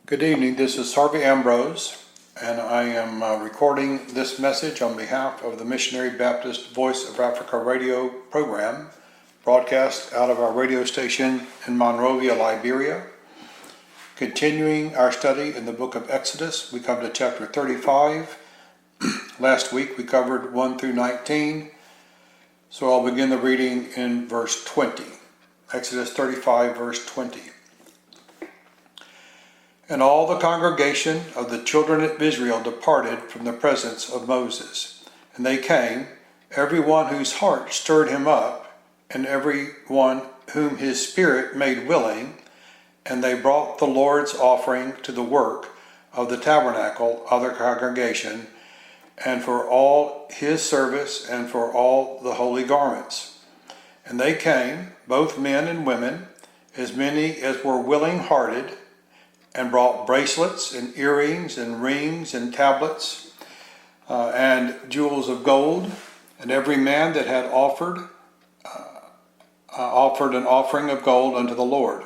Good evening, this is Harvey Ambrose, and I am recording this message on behalf of the Missionary Baptist Voice of Africa radio program, broadcast out of our radio station in Monrovia, Liberia. Continuing our study in the book of Exodus, we come to chapter 35. Last week we covered 1 through 19, so I'll begin the reading in verse 20. Exodus 35, verse 20. And all the congregation of the children of Israel departed from the presence of Moses. And they came, every one whose heart stirred him up, and every one whom his spirit made willing, and they brought the Lord's offering to the work of the tabernacle of the congregation, and for all his service, and for all the holy garments. And they came, both men and women, as many as were willing-hearted, and brought bracelets and earrings and rings and tablets and jewels of gold. And every man that had offered an offering of gold unto the Lord.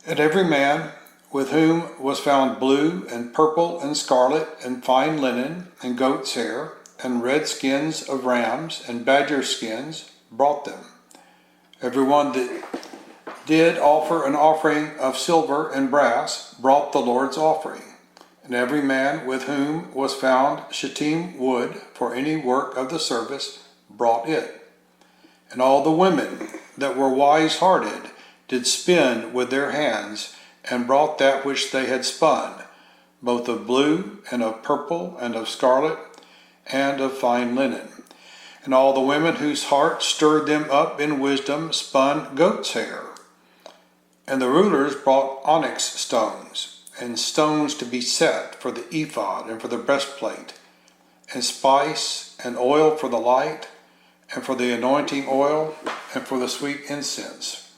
And every man with whom was found blue and purple and scarlet and fine linen and goat's hair and red skins of rams and badger skins brought them. Every one that did offer an offering of silver and brass brought the Lord's offering. And every man with whom was found shittim wood for any work of the service brought it. And all the women that were wise-hearted did spin with their hands, and brought that which they had spun, both of blue and of purple and of scarlet and of fine linen. And all the women whose heart stirred them up in wisdom spun goat's hair. And the rulers brought onyx stones, and stones to be set for the ephod and for the breastplate, and spice and oil for the light, and for the anointing oil, and for the sweet incense.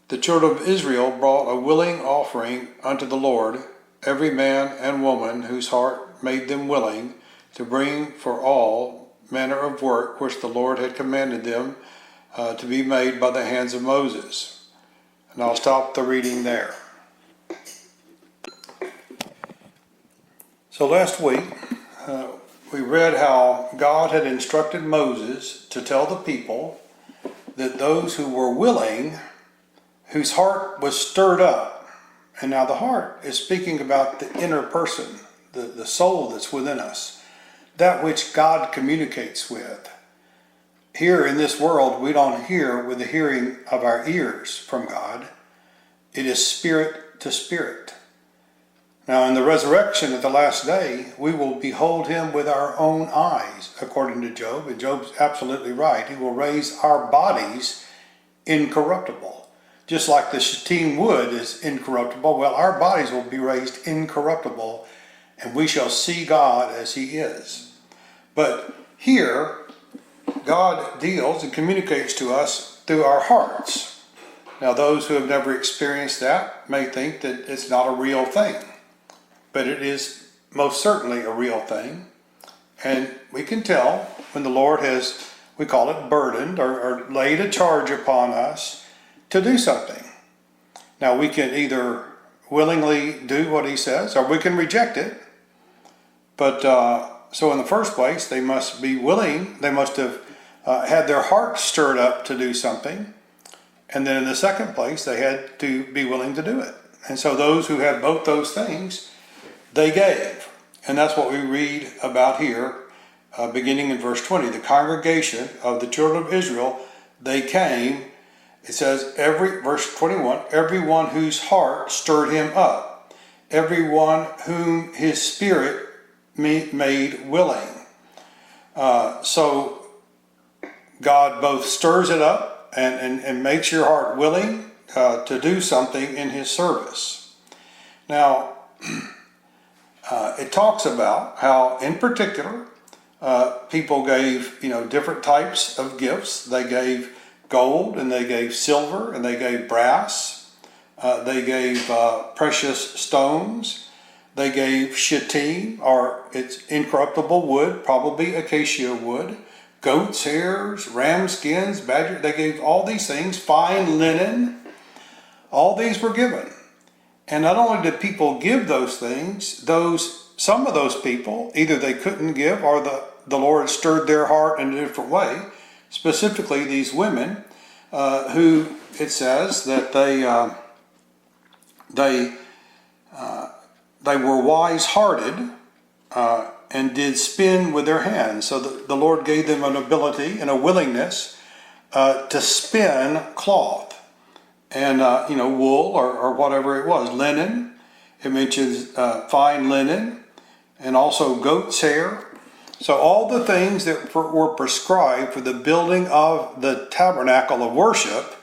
The children of Israel brought a willing offering unto the Lord, every man and woman whose heart made them willing, to bring for all manner of work which the Lord had commanded them to be made by the hands of Moses. And I'll stop the reading there. So last week, we read how God had instructed Moses to tell the people that those who were willing, whose heart was stirred up, and now the heart is speaking about the inner person, the soul that's within us, that which God communicates with. Here in this world, we don't hear with the hearing of our ears from God. It is spirit to spirit. Now in the resurrection at the last day, we will behold him with our own eyes, according to Job. And Job's absolutely right. He will raise our bodies incorruptible. Just like the shittim wood is incorruptible, well, our bodies will be raised incorruptible, and we shall see God as he is. But here, God deals and communicates to us through our hearts. Now those who have never experienced that may think that it's not a real thing, but it is most certainly a real thing. And we can tell when the Lord has, we call it burdened or laid a charge upon us to do something. Now we can either willingly do what he says, or we can reject it. But so in the first place, they must be willing. They must have had their heart stirred up to do something. And then in the second place, they had to be willing to do it. And so those who had both those things, they gave. And that's what we read about here, beginning in verse 20. The congregation of the children of Israel, they came. It says, verse 21, everyone whose heart stirred him up, everyone whom his spirit made willing. So God both stirs it up and makes your heart willing to do something in his service. Now, it talks about how, in particular, people gave, different types of gifts. They gave gold, and they gave silver, and they gave brass. They gave precious stones. They gave shittim, or it's incorruptible wood, probably acacia wood, goat's hairs, ram skins, badger. They gave all these things, fine linen. All these were given. And not only did people give those things, some of those people, either they couldn't give or the Lord stirred their heart in a different way. Specifically, these women who it says that they were wise-hearted and did spin with their hands. So the Lord gave them an ability and a willingness to spin cloth and wool or whatever it was, linen. It mentions fine linen and also goat's hair. So all the things that were prescribed for the building of the tabernacle of worship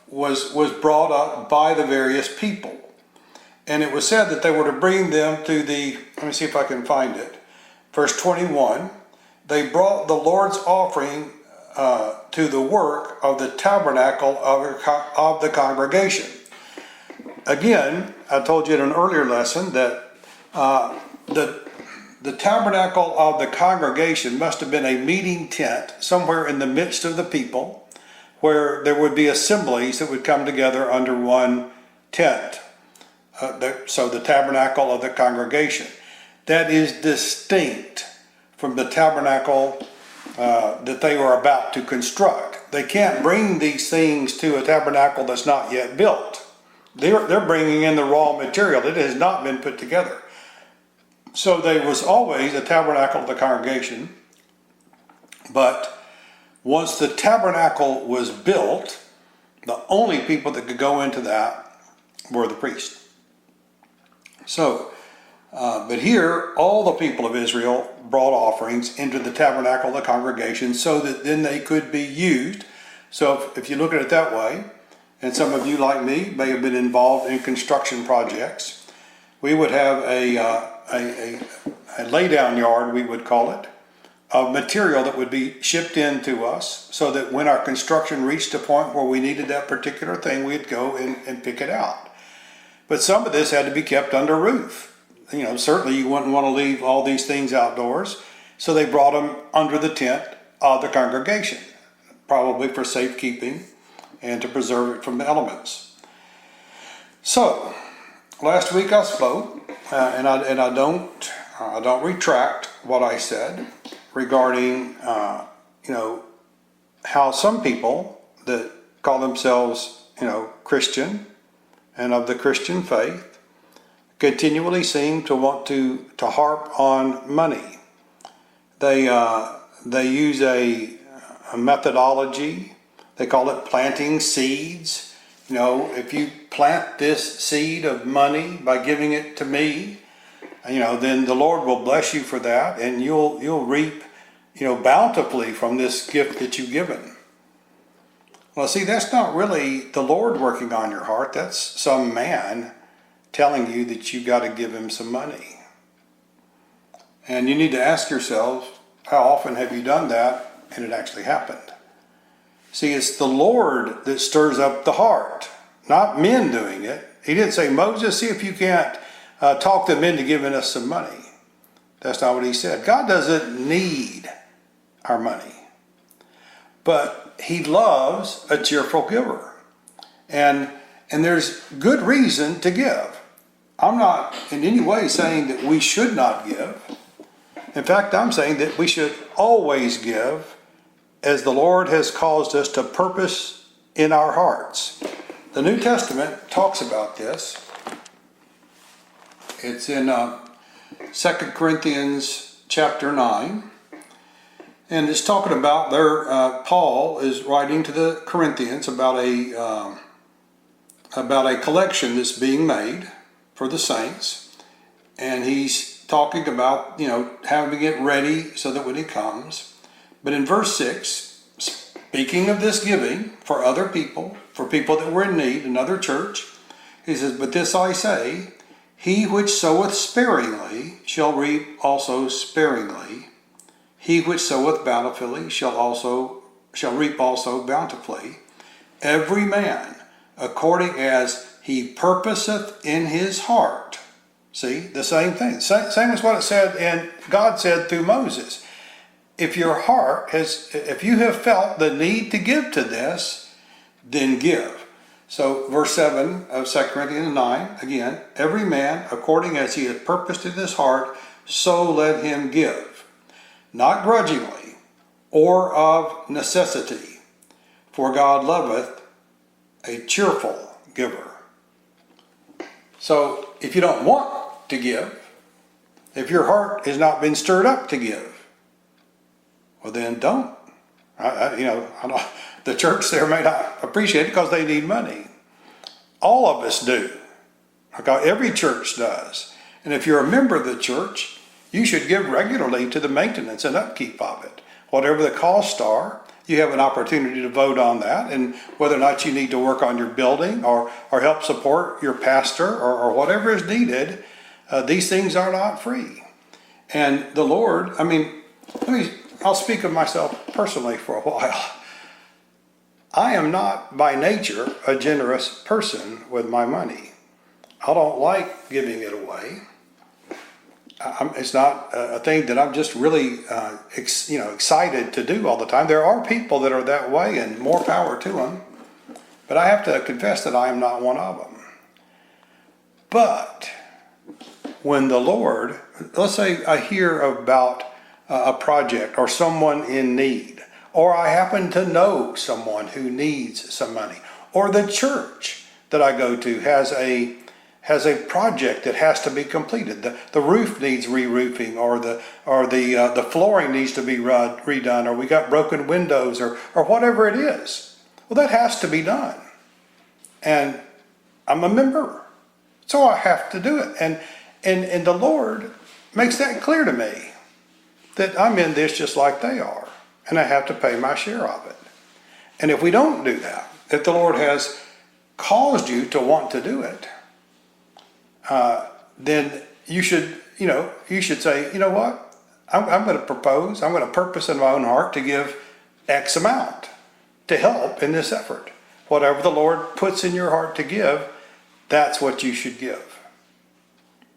was brought up by the various people. And it was said that they were to bring them to let me see if I can find it. Verse 21, they brought the Lord's offering to the work of the tabernacle of the congregation. Again, I told you in an earlier lesson that the tabernacle of the congregation must have been a meeting tent somewhere in the midst of the people, where there would be assemblies that would come together under one tent. So the tabernacle of the congregation. That is distinct from the tabernacle that they were about to construct. They can't bring these things to a tabernacle that's not yet built. They're bringing in the raw material. It has not been put together. So there was always a tabernacle of the congregation, but once the tabernacle was built, the only people that could go into that were the priests. So, but here, all the people of Israel brought offerings into the tabernacle of the congregation so that then they could be used. So if you look at it that way, and some of you like me may have been involved in construction projects, we would have a lay-down yard, we would call it, of material that would be shipped in to us so that when our construction reached a point where we needed that particular thing, we'd go and pick it out. But some of this had to be kept under roof. Certainly you wouldn't want to leave all these things outdoors, so they brought them under the tent of the congregation, probably for safekeeping and to preserve it from the elements. So, last week I spoke, and I don't retract what I said regarding how some people that call themselves Christian and of the Christian faith continually seem to want to harp on money. They use a methodology. They call it planting seeds. If you plant this seed of money by giving it to me, then the Lord will bless you for that, and you'll reap, bountifully from this gift that you've given. Well, see, that's not really the Lord working on your heart. That's some man telling you that you got to give him some money. And you need to ask yourself, how often have you done that and it actually happened? See, it's the Lord that stirs up the heart, not men doing it. He didn't say, Moses, see if you can't talk them into giving us some money. That's not what he said. God doesn't need our money, but he loves a cheerful giver. And there's good reason to give. I'm not in any way saying that we should not give. In fact, I'm saying that we should always give as the Lord has caused us to purpose in our hearts. The New Testament talks about this. It's in 2 Corinthians chapter 9. And it's talking about Paul is writing to the Corinthians about a collection that's being made for the saints, and he's talking about having it ready so that when he comes. But in verse 6, speaking of this giving for other people, for people that were in need, another church, he says, but this I say, he which soweth sparingly shall reap also sparingly. He which soweth bountifully shall reap also bountifully. Every man according as he purposeth in his heart. See, the same thing. Same as what it said, and God said through Moses. If you have felt the need to give to this, then give. So verse 7 of 2 Corinthians 9, again, every man according as he has purposed in his heart, so let him give, not grudgingly or of necessity, for God loveth a cheerful giver. So if you don't want to give, if your heart has not been stirred up to give, well then don't. I don't, the church there may not appreciate it because they need money. All of us do. Okay, every church does. And if you're a member of the church, you should give regularly to the maintenance and upkeep of it. Whatever the costs are, you have an opportunity to vote on that, and whether or not you need to work on your building or help support your pastor or whatever is needed, these things are not free. And the Lord, I'll speak of myself personally for a while. I am not by nature a generous person with my money. I don't like giving it away. It's not a thing that I'm just really excited to do all the time. There are people that are that way, and more power to them. But I have to confess that I am not one of them. But when the Lord, let's say I hear about a project or someone in need, or I happen to know someone who needs some money, or the church that I go to has a project that has to be completed. The roof needs re-roofing, or the flooring needs to be redone, or we got broken windows, or whatever it is. Well, that has to be done. And I'm a member, so I have to do it. And the Lord makes that clear to me, that I'm in this just like they are, and I have to pay my share of it. And if we don't do that, if the Lord has caused you to want to do it, then you should say, you know what? I'm going to purpose in my own heart to give X amount to help in this effort. Whatever the Lord puts in your heart to give, that's what you should give.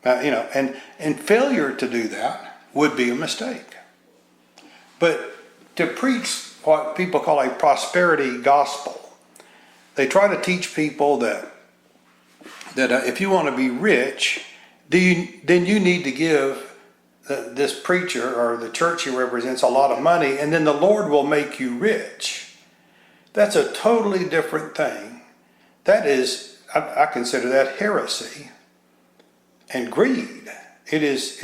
And failure to do that would be a mistake. But to preach what people call a prosperity gospel, they try to teach people that if you want to be rich, then you need to give this preacher or the church he represents a lot of money, and then the Lord will make you rich. That's a totally different thing. That is, I consider that heresy and greed. It's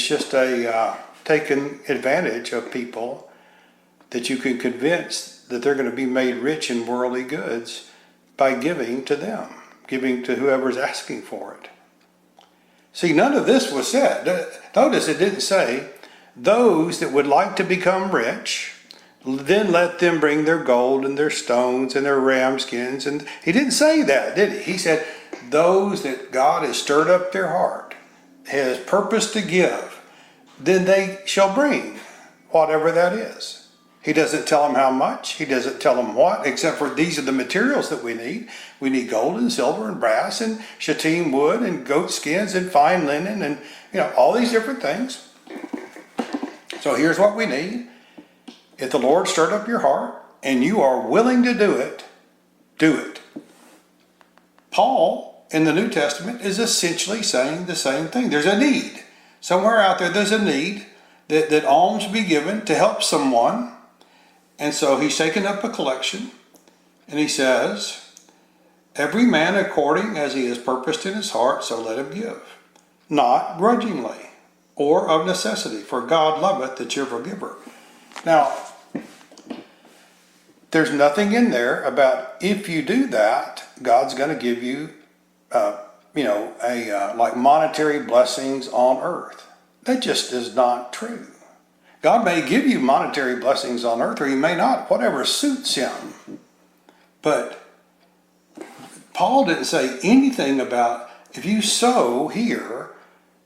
just a taking advantage of people that you can convince that they're going to be made rich in worldly goods by giving to them, giving to whoever's asking for it. See, none of this was said. Notice it didn't say, those that would like to become rich, then let them bring their gold and their stones and their ram skins. And he didn't say that, did he? He said, those that God has stirred up their heart, has purposed to give, then they shall bring whatever that is. He doesn't tell them how much. He doesn't tell them what, except for these are the materials that we need. We need gold and silver and brass and shittim wood and goat skins and fine linen and all these different things. So here's what we need. If the Lord stirred up your heart and you are willing to do it, do it. Paul in the New Testament is essentially saying the same thing. There's a need. Somewhere out there's a need that alms be given to help someone. And so he's taken up a collection, and he says, every man according as he has purposed in his heart, so let him give, not grudgingly or of necessity, for God loveth the cheerful giver. Now, there's nothing in there about if you do that, God's going to give you, like monetary blessings on earth. That just is not true. God may give you monetary blessings on earth, or he may not, whatever suits him. But Paul didn't say anything about if you sow here,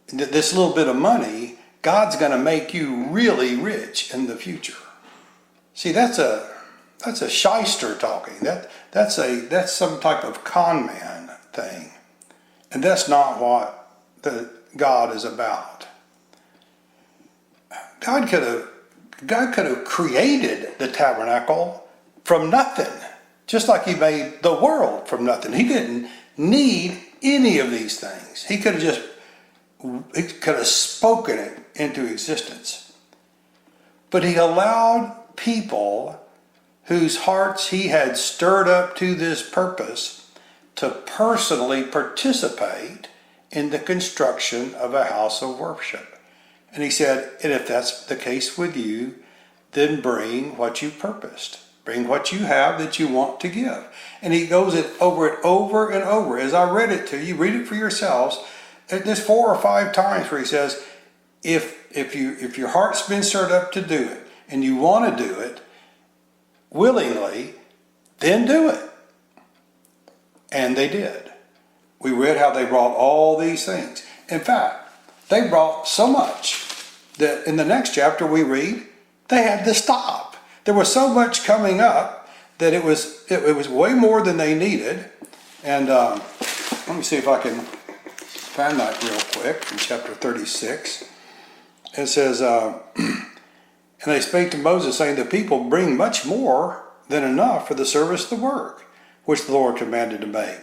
this little bit of money, God's going to make you really rich in the future. See, that's a shyster talking. That's some type of con man thing. And that's not what God is about. God could have created the tabernacle from nothing. Just like he made the world from nothing. He didn't need any of these things. He could have spoken it into existence. But he allowed people whose hearts he had stirred up to this purpose to personally participate in the construction of a house of worship. And he said, and if that's the case with you, then bring what you purposed. Bring what you have that you want to give. And he goes over and over. As I read it to you, read it for yourselves. There's 4 or 5 times where he says, if your heart's been stirred up to do it, and you want to do it willingly, then do it. And they did. We read how they brought all these things. In fact, they brought so much that in the next chapter we read, they had to stop. There was so much coming up that it was way more than they needed. And let me see if I can find that real quick in chapter 36. It says, and they spake to Moses, saying, the people bring much more than enough for the service of the work, which the Lord commanded to make.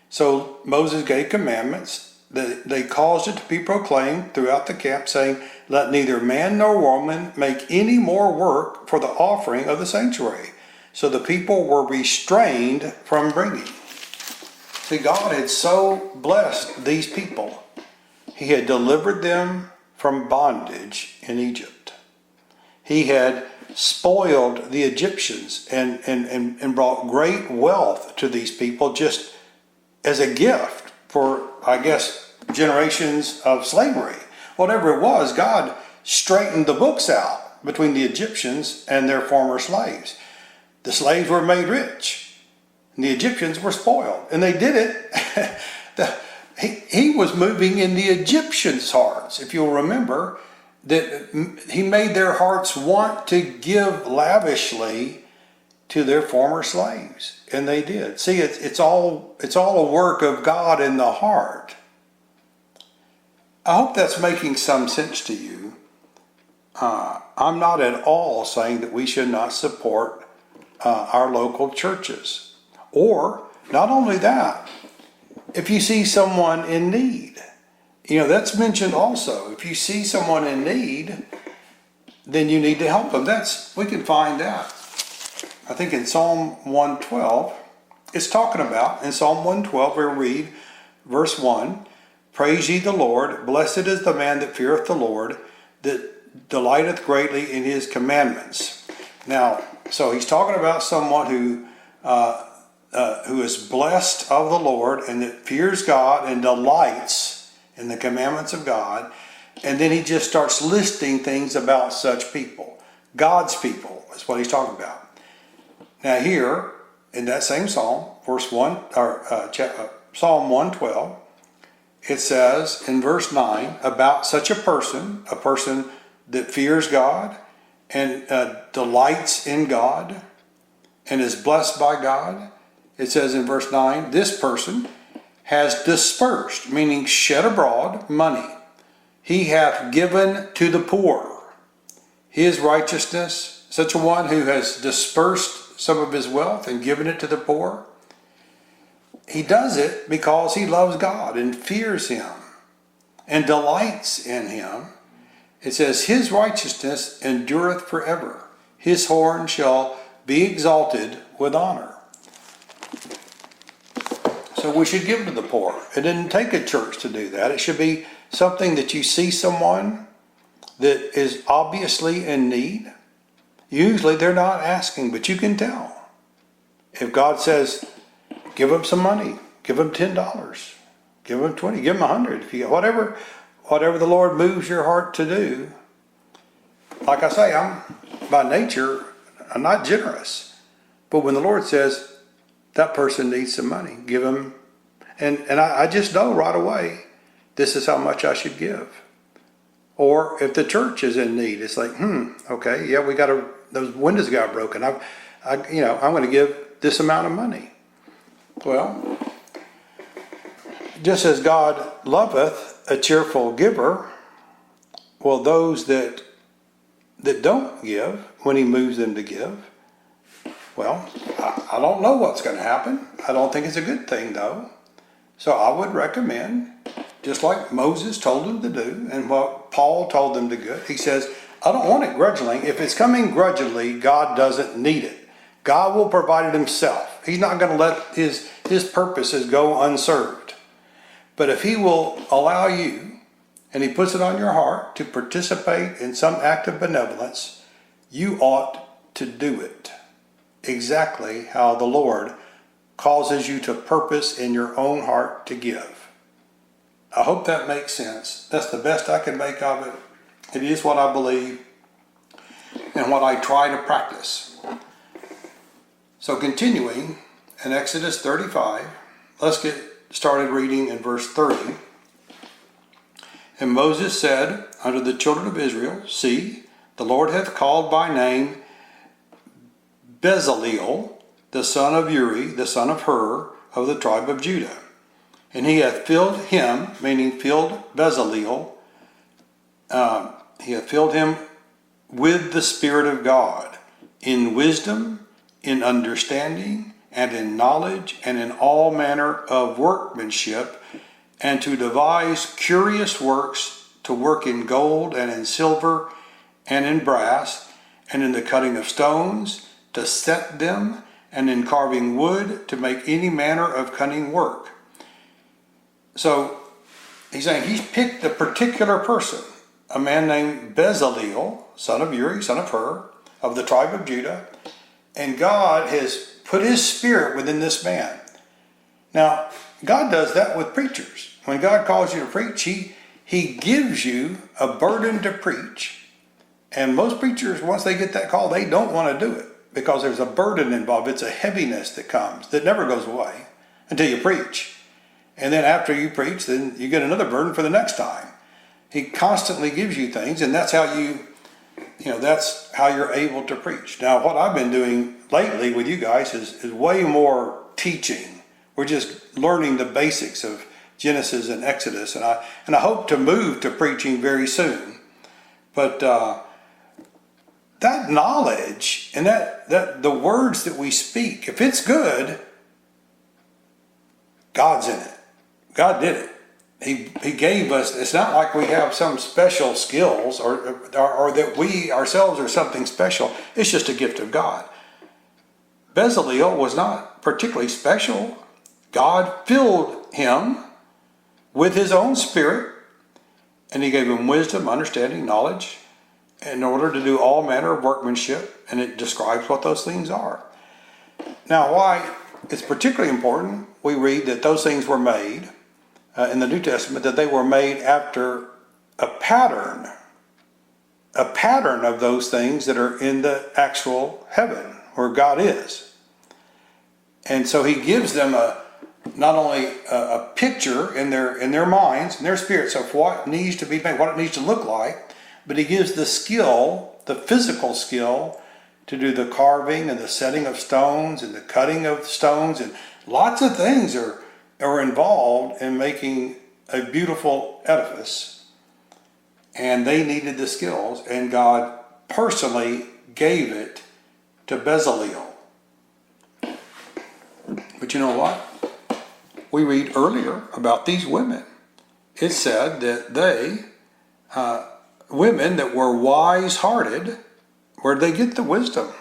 So Moses gave commandments. They caused it to be proclaimed throughout the camp, saying, let neither man nor woman make any more work for the offering of the sanctuary. So the people were restrained from bringing. See, God had so blessed these people. He had delivered them from bondage in Egypt. He had spoiled the Egyptians and brought great wealth to these people just as a gift for, I guess, generations of slavery. Whatever it was, God straightened the books out between the Egyptians and their former slaves. The slaves were made rich, and the Egyptians were spoiled. And they did it. He was moving in the Egyptians' hearts, if you'll remember, that he made their hearts want to give lavishly to their former slaves. And they did. See, it's all a work of God in the heart. I hope that's making some sense to you. I'm not at all saying that we should not support our local churches. Or, not only that, if you see someone in need, that's mentioned also. If you see someone in need, then you need to help them. We can find that. I think in Psalm 112, it's talking about, in Psalm 112, we read verse 1, praise ye the Lord, blessed is the man that feareth the Lord, that delighteth greatly in his commandments. Now, so he's talking about someone who is blessed of the Lord and that fears God and delights in the commandments of God. And then he just starts listing things about such people. God's people is what he's talking about. Now here, in that same psalm, Psalm 112, it says in verse 9 about such a person that fears God and delights in God and is blessed by God. It says in verse 9, this person has dispersed, meaning shed abroad, money. He hath given to the poor. His righteousness, such a one who has dispersed some of his wealth and given it to the poor, he does it because he loves God and fears him and delights in him. It says, his righteousness endureth forever. His horn shall be exalted with honor. So we should give to the poor. It didn't take a church to do that. It should be something that you see someone that is obviously in need. Usually they're not asking, but you can tell. If God says, give them some money, give them $10, give them 20, give them 100. If you whatever the Lord moves your heart to do. Like I say, I'm by nature, I'm not generous. But when the Lord says, that person needs some money, give them, and I just know right away, this is how much I should give. Or if the church is in need, it's like, okay, yeah, those windows got broken. I'm going to give this amount of money. Well, just as God loveth a cheerful giver, well, those that don't give, when he moves them to give, Well, I don't know what's going to happen. I don't think it's a good thing, though. So I would recommend, just like Moses told them to do and what Paul told them to do, he says, I don't want it grudgingly. If it's coming grudgingly, God doesn't need it. God will provide it himself. He's not going to let his purposes go unserved. But if he will allow you, and he puts it on your heart to participate in some act of benevolence, you ought to do it exactly how the Lord causes you to purpose in your own heart to give. I hope that makes sense. That's the best I can make of it. It is what I believe and what I try to practice. So continuing in Exodus 35, let's get started reading in verse 30. And Moses said unto the children of Israel, See, the Lord hath called by name Bezaleel, the son of Uri, the son of Hur, of the tribe of Judah. And he hath filled him, meaning filled Bezaleel, he hath filled him with the Spirit of God, in wisdom, in understanding, and in knowledge, and in all manner of workmanship, and to devise curious works, to work in gold, and in silver, and in brass, and in the cutting of stones, to set them, and in carving wood, to make any manner of cunning work. So he's saying he's picked a particular person, a man named Bezaleel, son of Uri, son of Hur, of the tribe of Judah, and God has put his spirit within this man. Now, God does that with preachers. When God calls you to preach, he gives you a burden to preach. And most preachers, once they get that call, they don't want to do it because there's a burden involved. It's a heaviness that comes that never goes away until you preach. And then after you preach, then you get another burden for the next time. He constantly gives you things, and that's how that's how you're able to preach. Now, what I've been doing lately with you guys is way more teaching. We're just learning the basics of Genesis and Exodus, and I hope to move to preaching very soon. But that knowledge and that the words that we speak, if it's good, God's in it. God did it. He gave us, it's not like we have some special skills or that we ourselves are something special. It's just a gift of God. Bezaleel was not particularly special. God filled him with his own spirit, and he gave him wisdom, understanding, knowledge, in order to do all manner of workmanship, and it describes what those things are. Now, why it's particularly important, we read that those things were made in the New Testament, that they were made after a pattern of those things that are in the actual heaven where God is. And so he gives them not only a picture in their minds, in their spirits of what needs to be made, what it needs to look like, but he gives the skill, the physical skill, to do the carving and the setting of stones and the cutting of stones, and lots of things are involved in making a beautiful edifice. And they needed the skills, and God personally gave it to Bezaleel. But you know what? We read earlier about these women. It said that they, women that were wise-hearted, where did they get the wisdom?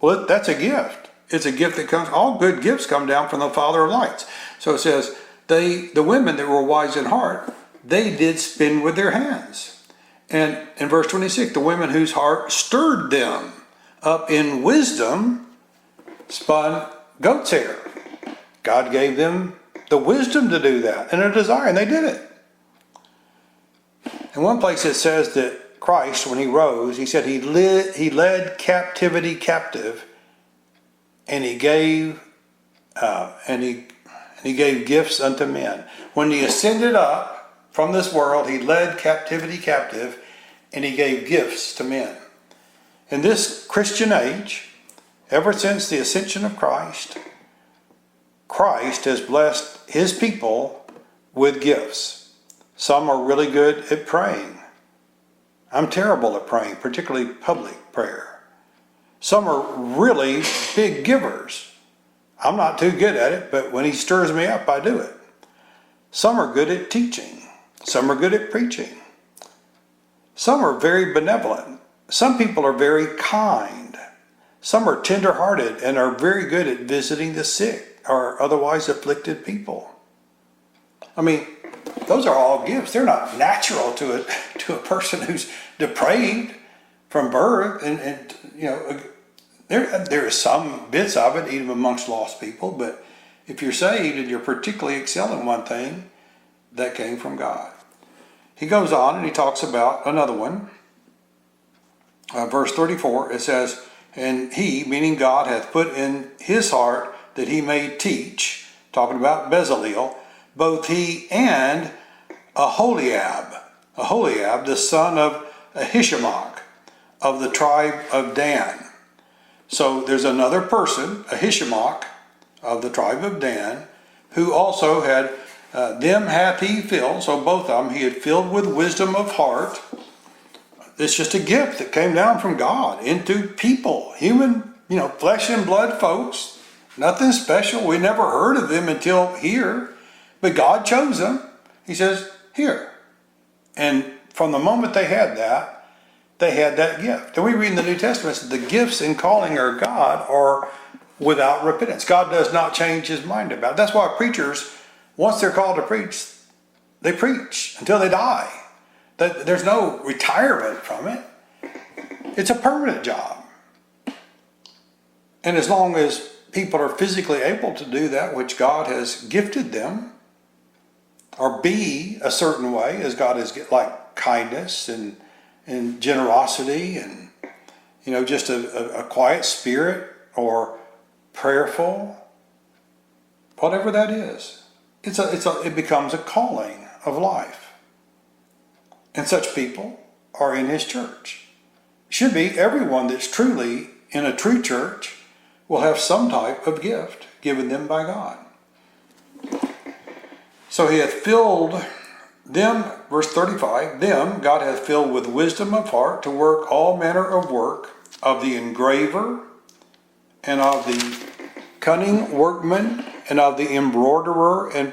Well, that's a gift. It's a gift that comes, all good gifts come down from the Father of lights. So it says, the women that were wise in heart, they did spin with their hands. And in verse 26, the women whose heart stirred them up in wisdom spun goat's hair. God gave them the wisdom to do that and a desire, and they did it. In one place it says that Christ, when he rose, he said he led captivity captive, and he gave gifts unto men. When he ascended up from this world, he led captivity captive, and he gave gifts to men. In this Christian age, ever since the ascension of Christ, Christ has blessed his people with gifts. Some are really good at praying. I'm terrible at praying, particularly public prayer. Some are really big givers. I'm not too good at it, but when he stirs me up, I do it. Some are good at teaching. Some are good at preaching. Some are very benevolent. Some people are very kind. Some are tender-hearted and are very good at visiting the sick or otherwise afflicted people. I mean, those are all gifts. They're not natural to a person who's depraved from birth. And you know, there is some bits of it even amongst lost people. But if you're saved and you're particularly excelling one thing, that came from God. He goes on and he talks about another one. Verse 34, it says, and he, meaning God, hath put in his heart that he may teach, talking about Bezaleel, both he and Aholiab, the son of Ahishamach, of the tribe of Dan. So there's another person, Ahishamach, of the tribe of Dan, who also had, them hath he filled, so both of them, he had filled with wisdom of heart. It's just a gift that came down from God into people, human, flesh and blood folks. Nothing special. We never heard of them until here. But God chose them. He says, here. And from the moment they had that gift. And we read in the New Testament that the gifts and calling of God are without repentance. God does not change his mind about it. That's why preachers, once they're called to preach, they preach until they die. There's no retirement from it. It's a permanent job. And as long as people are physically able to do that which God has gifted them, or be a certain way as God has, like kindness and generosity and just a quiet spirit or prayerful, whatever that is, it becomes a calling of life. And such people are in his church. Should be everyone that's truly in a true church will have some type of gift given them by God. So he hath filled them, verse 35, them God hath filled with wisdom of heart to work all manner of work of the engraver and of the cunning workman and of the embroiderer in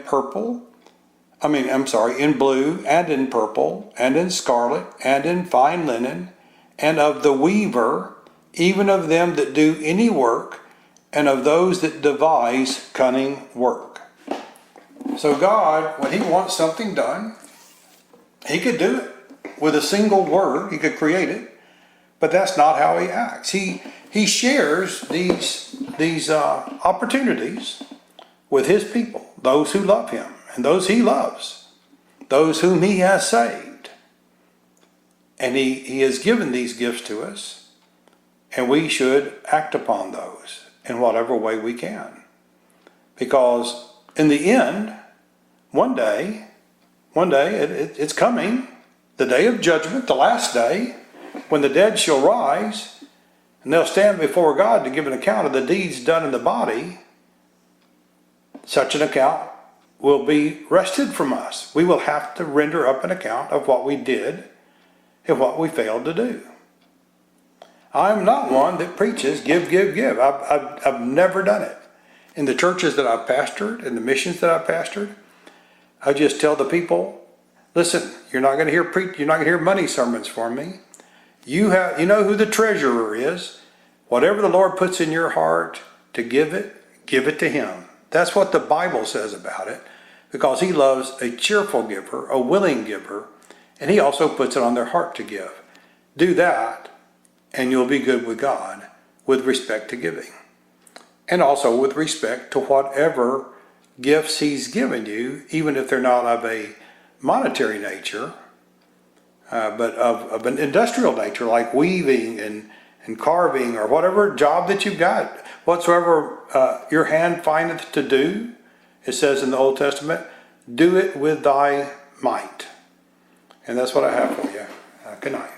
blue and in purple and in scarlet and in fine linen and of the weaver, even of them that do any work and of those that devise cunning work. So God, when he wants something done, he could do it with a single word. He could create it, but that's not how he acts. He shares these opportunities with his people, those who love him and those he loves, those whom he has saved. And he has given these gifts to us, and we should act upon those in whatever way we can. Because in the end, one day, it's coming, the day of judgment, the last day, when the dead shall rise, and they'll stand before God to give an account of the deeds done in the body. Such an account will be wrested from us. We will have to render up an account of what we did and what we failed to do. I'm not one that preaches give. I've never done it. In the churches that I've pastored, in the missions that I've pastored, I just tell the people, listen, you're not going to hear money sermons from me. You know who the treasurer is. Whatever the Lord puts in your heart to give it to him. That's what the Bible says about it, because he loves a cheerful giver, a willing giver, and he also puts it on their heart to give. Do that, and you'll be good with God with respect to giving. And also with respect to whatever gifts he's given you, even if they're not of a monetary nature, but of an industrial nature, like weaving and carving, or whatever job that you've got. Whatsoever your hand findeth to do, it says in the Old Testament, do it with thy might. And that's what I have for you. Good night.